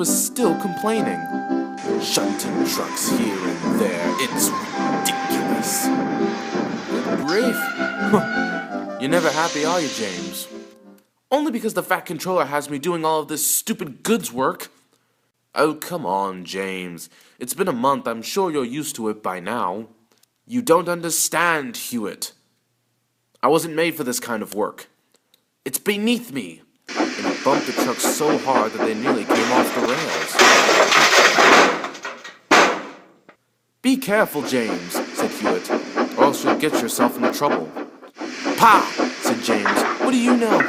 was still complaining. Shunting trucks here and there, it's ridiculous. Good grief. You're never happy, are you, James? Only because the Fat Controller has me doing all of this stupid goods work. Oh, come on, James. It's been a month. I'm sure you're used to it by now. You don't understand, Hewitt. I wasn't made for this kind of work. It's beneath me. And he bumped the truck so hard that they nearly came off the rails. Be careful, James, said Hewitt, or else you'll get yourself into trouble. Pa! Said James. What do you know?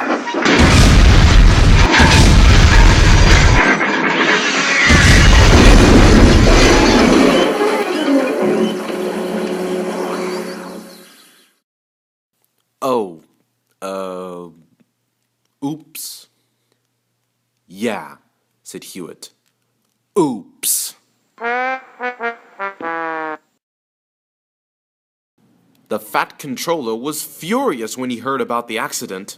Oops. Yeah, said Hewitt. Oops. The Fat Controller was furious when he heard about the accident.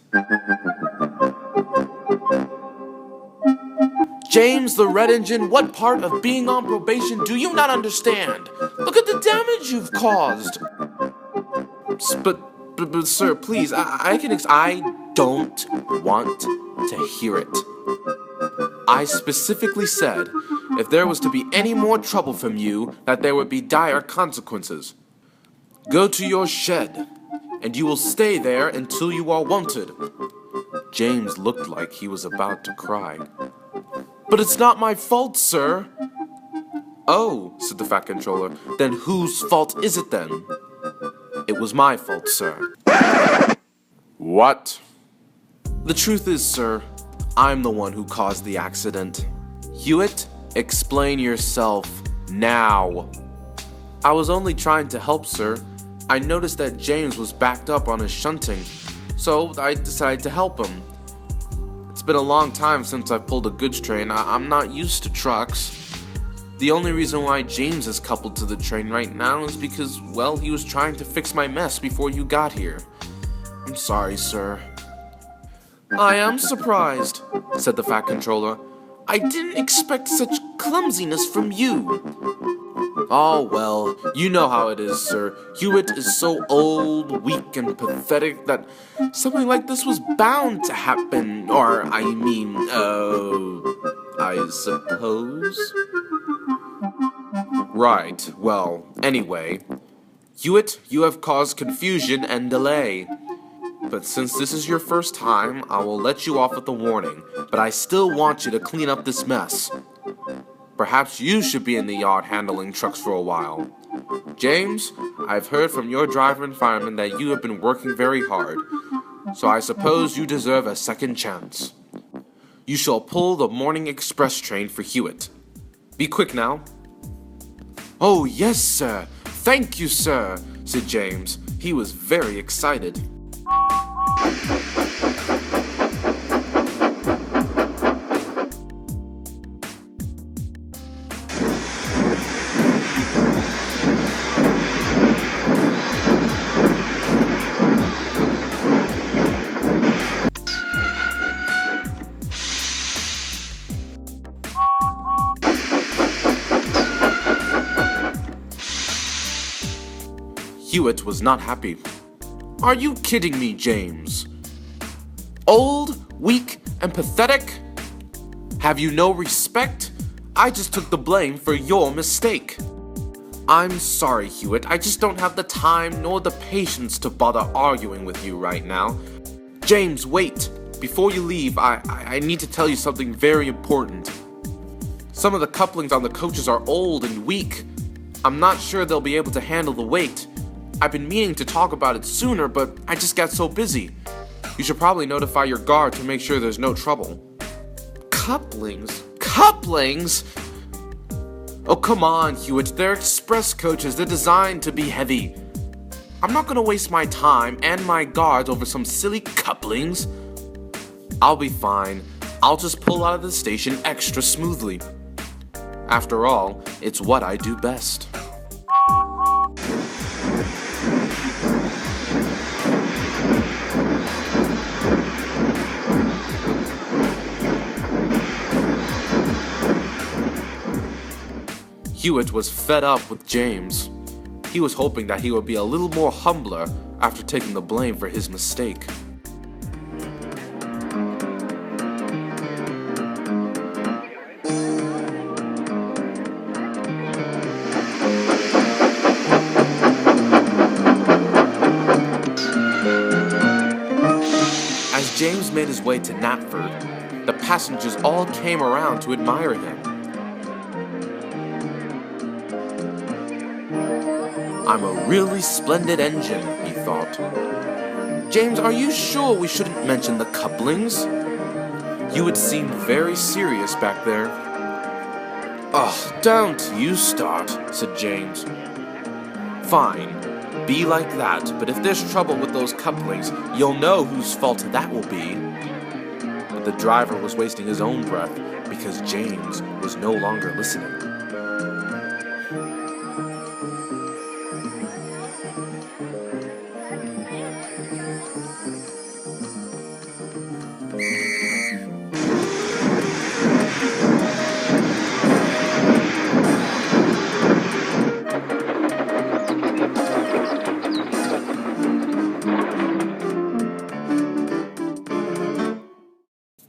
James the Red Engine, what part of being on probation do you not understand? Look at the damage you've caused. But sir, please, I don't want to hear it. I specifically said, if there was to be any more trouble from you, that there would be dire consequences. Go to your shed, and you will stay there until you are wanted. James looked like he was about to cry. But it's not my fault, sir. Oh, said the Fat Controller, then whose fault is it then? It was my fault, sir. What? The truth is, sir, I'm the one who caused the accident. Hewitt, explain yourself now. I was only trying to help, sir. I noticed that James was backed up on his shunting, so I decided to help him. It's been a long time since I've pulled a goods train. I'm not used to trucks. The only reason why James is coupled to the train right now is because, well, he was trying to fix my mess before you got here. I'm sorry, sir. I am surprised, said the Fat Controller. I didn't expect such clumsiness from you. Oh, well, you know how it is, sir. Hewitt is so old, weak, and pathetic that something like this was bound to happen. Or, I suppose? Right, well, anyway. Hewitt, you have caused confusion and delay. But since this is your first time, I will let you off with a warning. But I still want you to clean up this mess. Perhaps you should be in the yard handling trucks for a while. James, I've heard from your driver and fireman that you have been working very hard. So I suppose you deserve a second chance. You shall pull the morning express train for Hewitt. Be quick now. Oh, yes, sir. Thank you, sir, said James. He was very excited. Hewitt was not happy. Are you kidding me, James? Old, weak, and pathetic? Have you no respect? I just took the blame for your mistake. I'm sorry, Hewitt. I just don't have the time nor the patience to bother arguing with you right now. James, wait. Before you leave, I need to tell you something very important. Some of the couplings on the coaches are old and weak. I'm not sure they'll be able to handle the weight. I've been meaning to talk about it sooner, but I just got so busy. You should probably notify your guard to make sure there's no trouble. Couplings? Couplings? Oh, come on, Hewitt. They're express coaches. They're designed to be heavy. I'm not gonna waste my time and my guards over some silly couplings. I'll be fine. I'll just pull out of the station extra smoothly. After all, it's what I do best. Hewitt was fed up with James. He was hoping that he would be a little more humbler after taking the blame for his mistake. As James made his way to Knapford, the passengers all came around to admire him. "I'm a really splendid engine," he thought. "James, are you sure we shouldn't mention the couplings?" Hewitt seemed very serious back there. "Oh, don't you start," said James. "Fine, be like that, but if there's trouble with those couplings, you'll know whose fault that will be." But the driver was wasting his own breath because James was no longer listening.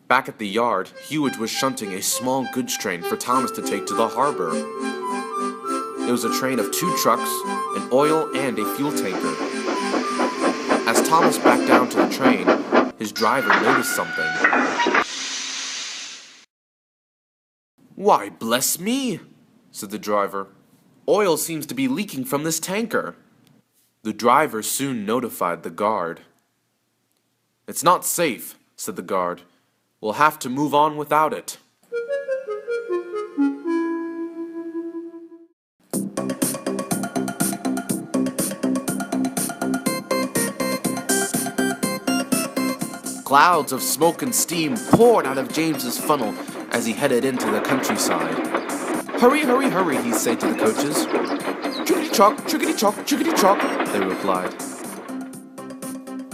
Back at the yard, Hewitt was shunting a small goods train for Thomas to take to the harbor. It was a train of 2 trucks, an oil and a fuel tanker. As Thomas backed down to the train, his driver noticed something. "Why, bless me," said the driver. "Oil seems to be leaking from this tanker." The driver soon notified the guard. "It's not safe," said the guard. "We'll have to move on without it." Clouds of smoke and steam poured out of James's funnel as he headed into the countryside. "Hurry, hurry, hurry," he said to the coaches. "Chickity-chock, chickity-chock, chickity-chock," they replied.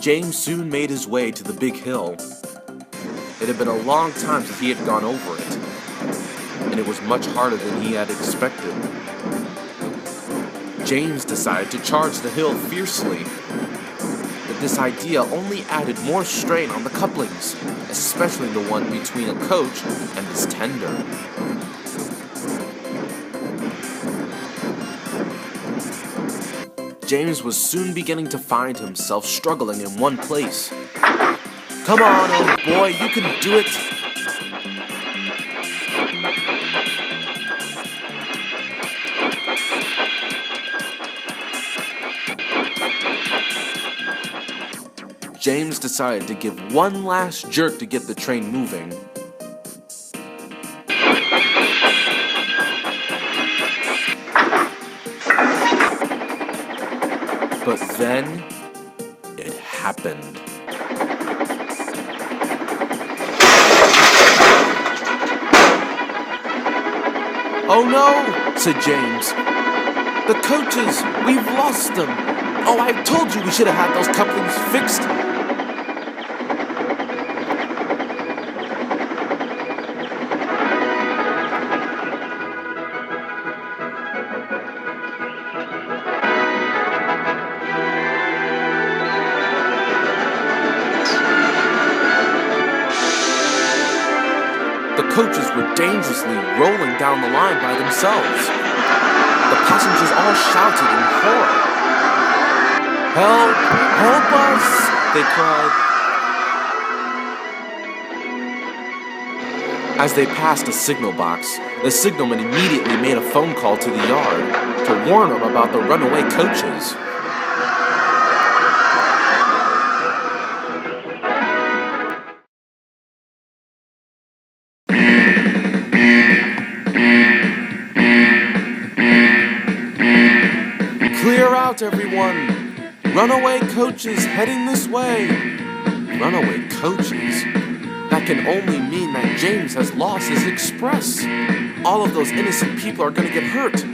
James soon made his way to the big hill. It had been a long time since he had gone over it, and it was much harder than he had expected. James decided to charge the hill fiercely, but this idea only added more strain on the couplings, especially the one between a coach and his tender. James was soon beginning to find himself struggling in one place. "Come on, old boy, you can do it!" James decided to give one last jerk to get the train moving. But then, it happened. "Oh no," said James. "The coaches! We've lost them! Oh, I told you we should have had those couplings fixed!" The coaches were dangerously rolling down the line by themselves. The passengers all shouted in horror. "Help! Help us!" they cried. As they passed a signal box, the signalman immediately made a phone call to the yard to warn them about the runaway coaches. "Clear out, everyone! Runaway coaches heading this way!" Runaway coaches? That can only mean that James has lost his express. All of those innocent people are going to get hurt.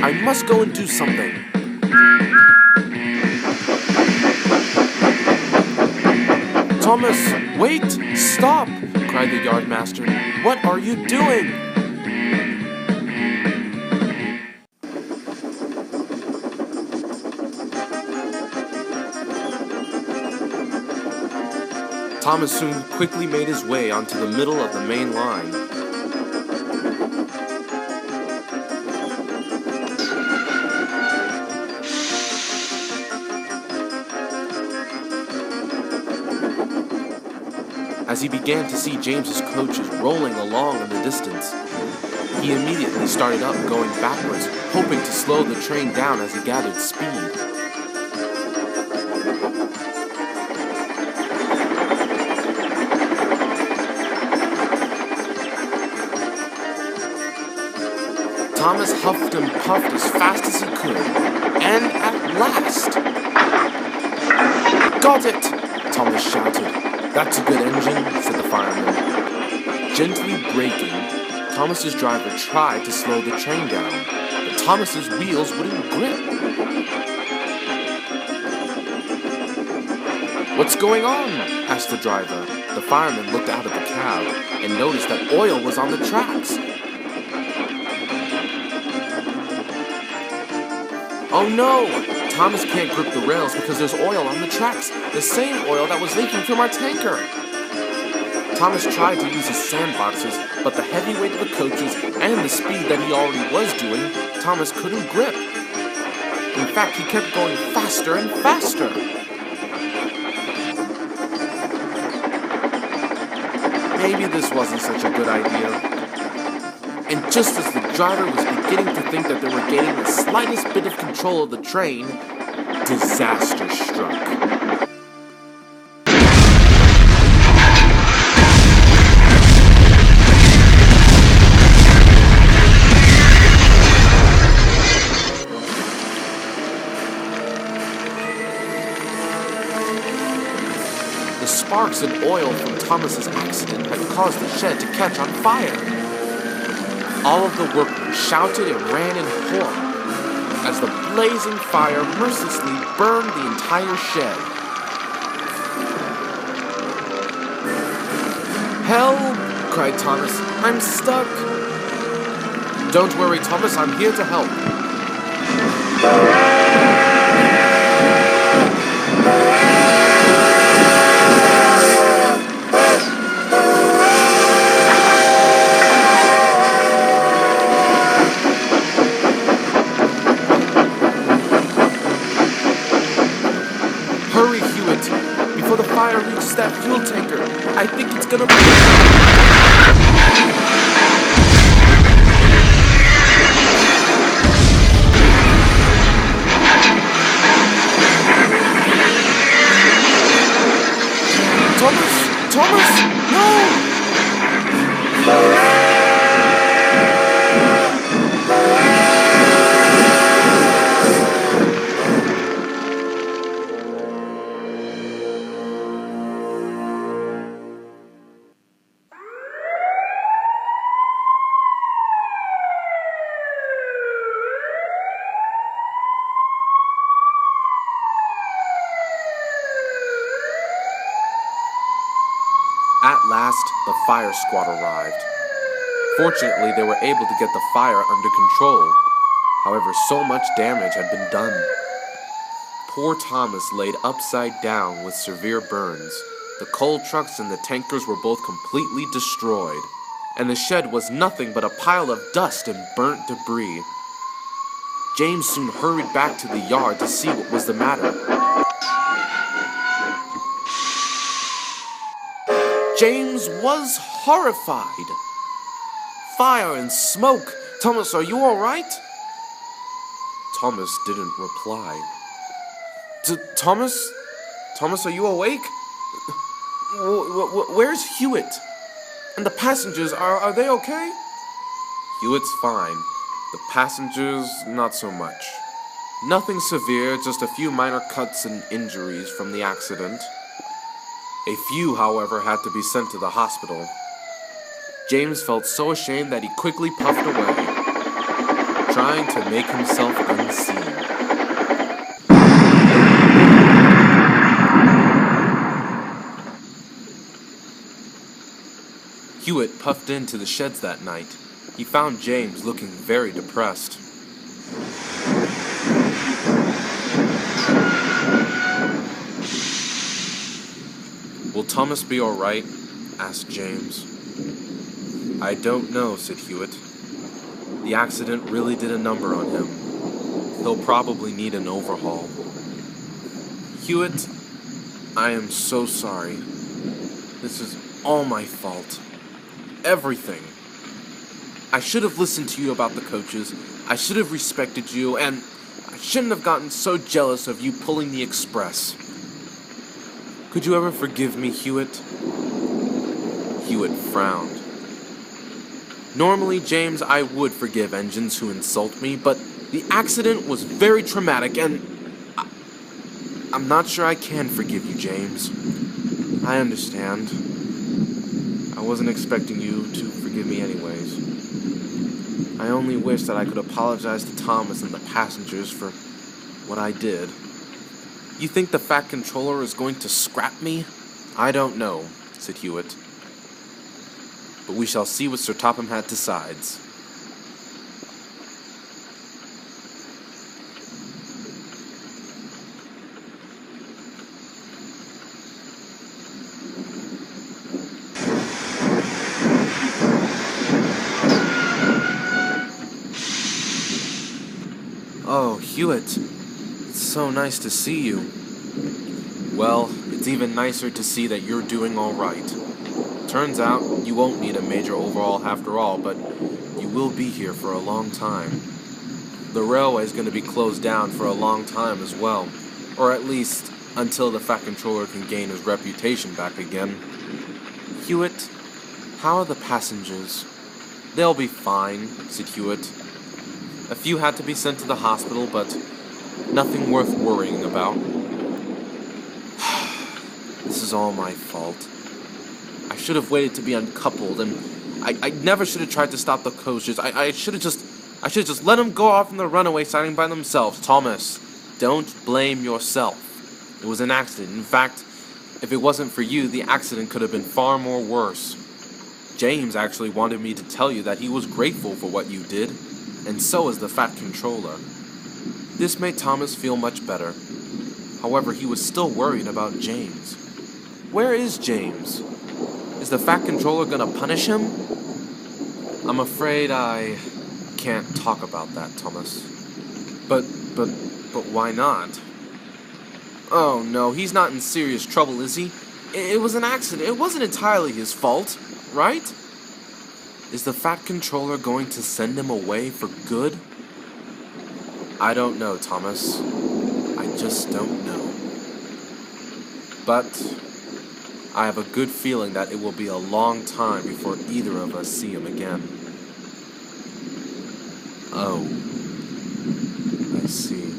I must go and do something. "Thomas, wait! Stop!" cried the yardmaster. "What are you doing?" Thomas soon quickly made his way onto the middle of the main line. As he began to see James's coaches rolling along in the distance, he immediately started up, going backwards, hoping to slow the train down as he gathered speed. Thomas huffed and puffed as fast as he could, and at last... "Got it!" Thomas shouted. "That's a good engine," said the fireman. Gently braking, Thomas's driver tried to slow the train down, but Thomas's wheels wouldn't grip. "What's going on?" asked the driver. The fireman looked out of the cab and noticed that oil was on the tracks. "Oh no! Thomas can't grip the rails because there's oil on the tracks, the same oil that was leaking from our tanker." Thomas tried to use his sandboxes, but the heavy weight of the coaches and the speed that he already was doing, Thomas couldn't grip. In fact, he kept going faster and faster. Maybe this wasn't such a good idea. And just as the driver was beginning to think that they were gaining the slightest bit of control of the train, disaster struck. The sparks and oil from Thomas's accident had caused the shed to catch on fire. All of the workmen shouted and ran in horror as the blazing fire mercilessly burned the entire shed. "Help!" cried Thomas. "I'm stuck." "Don't worry, Thomas, I'm here to help." "Hurry, Hewitt, before the fire reaches that fuel tanker. I think it's gonna burn." Thomas, no! At last, the fire squad arrived. Fortunately, they were able to get the fire under control. However, so much damage had been done. Poor Thomas laid upside down with severe burns. The coal trucks and the tankers were both completely destroyed, and the shed was nothing but a pile of dust and burnt debris. James soon hurried back to the yard to see what was the matter. James was horrified. "Fire and smoke! Thomas, are you all right?" Thomas didn't reply. Thomas? Thomas, are you awake? Where's Hewitt? And the passengers, are they okay?" "Hewitt's fine. The passengers, not so much. Nothing severe, just a few minor cuts and injuries from the accident. A few, however, had to be sent to the hospital." James felt so ashamed that he quickly puffed away, trying to make himself unseen. Hewitt puffed into the sheds that night. He found James looking very depressed. "Will Thomas be alright? Asked James. I don't know, said Hewitt. The accident really did a number on him. He'll probably need an overhaul. Hewitt, I am so sorry. This is all my fault. Everything. I should have listened to you about the coaches. I should have respected you, and I shouldn't have gotten so jealous of you pulling the express. Could you ever forgive me, Hewitt? Hewitt frowned. Normally, James, I would forgive engines who insult me, but the accident was very traumatic, and I'm not sure I can forgive you, James. I understand. I wasn't expecting you to forgive me anyways. I only wish that I could apologize to Thomas and the passengers for what I did. You think the Fat Controller is going to scrap me? I don't know, said Hewitt. But we shall see what Sir Topham Hatt decides. Oh, Hewitt, it's so nice to see you. Well, it's even nicer to see that you're doing all right. Turns out you won't need a major overhaul after all, but you will be here for a long time. The railway is going to be closed down for a long time as well, or at least until the Fat Controller can gain his reputation back again. Hewitt, how are the passengers? They'll be fine, said Hewitt. A few had to be sent to the hospital, but nothing worth worrying about. This is all my fault. I should have waited to be uncoupled, and I never should have tried to stop the coaches. I should have just let them go off in the runaway siding by themselves. Thomas, don't blame yourself. It was an accident. In fact, if it wasn't for you, the accident could have been far more worse. James actually wanted me to tell you that he was grateful for what you did, and so is the Fat Controller. This made Thomas feel much better. However, he was still worried about James. Where is James? Is the Fat Controller gonna punish him? I'm afraid I can't talk about that, Thomas. But why not? Oh no, he's not in serious trouble, is he? It was an accident. It wasn't entirely his fault, right? Is the Fat Controller going to send him away for good? I don't know, Thomas. I just don't know. But I have a good feeling that it will be a long time before either of us see him again. Oh, I see.